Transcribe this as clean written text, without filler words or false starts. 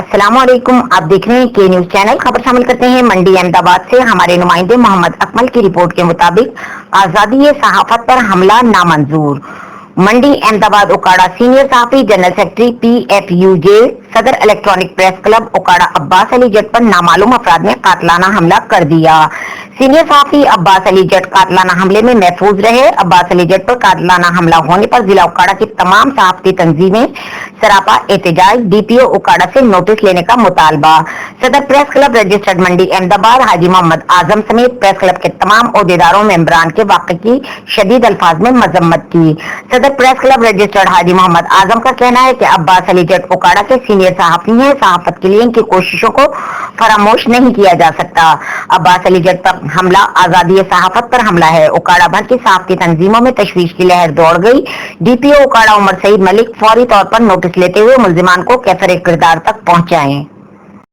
अस्सलामुअलैकुम। आप देख रहे हैं के न्यूज चैनल। खबर शामिल करते हैं मंडी अहमदाबाद से। हमारे नुमाइंदे मोहम्मद अकमल की रिपोर्ट के मुताबिक आजादी सहाफत पर हमला नामंजूर। मंडी अहमदाबाद उकाड़ा सीनियर सहाफी जनरल सेक्रेटरी PFUJ सदर electronic press club Okara Abbas Ali Jat पर नामालूम अफराद ने कातलाना हमला कर दिया। सीनियर सहाफी अब्बास अली जट कातलाना हमले में महफूज रहे। अब्बास अली जट पर कातलाना हमला होने पर जिला उकाड़ा की तमाम सहाफती तंजीमें सरापा एहतजाज, DPO उकाड़ा से नोटिस लेने का मुतालबा। सदर प्रेस क्लब रजिस्टर्ड मंडी अहमदाबाद हाजी मोहम्मद आजम समेत प्रेस क्लब के तमाम ओहदेदारों मेंबरान के वाक़े की शदीद अल्फाज में मजम्मत की। सदर प्रेस क्लब रजिस्टर्ड हाजी मोहम्मद आजम का कहना है कि अब्बास अली जट उकाड़ा के सीनियर सहाफी हैं। सहाफत के लिए इनकी कोशिशों को फरामोश नहीं किया जा सकता। अब्बास अली जट पर हमला आजादी सहाफत पर हमला है। उकाड़ा भर की सहाफती तंजीमों में तशवीश की लहर दौड़ गई। DPO उकाड़ा उमर सईद मलिक फौरी तौर पर नोटिस लेते हुए मुल्जिमान को कैफरे किरदार तक पहुंचाएं।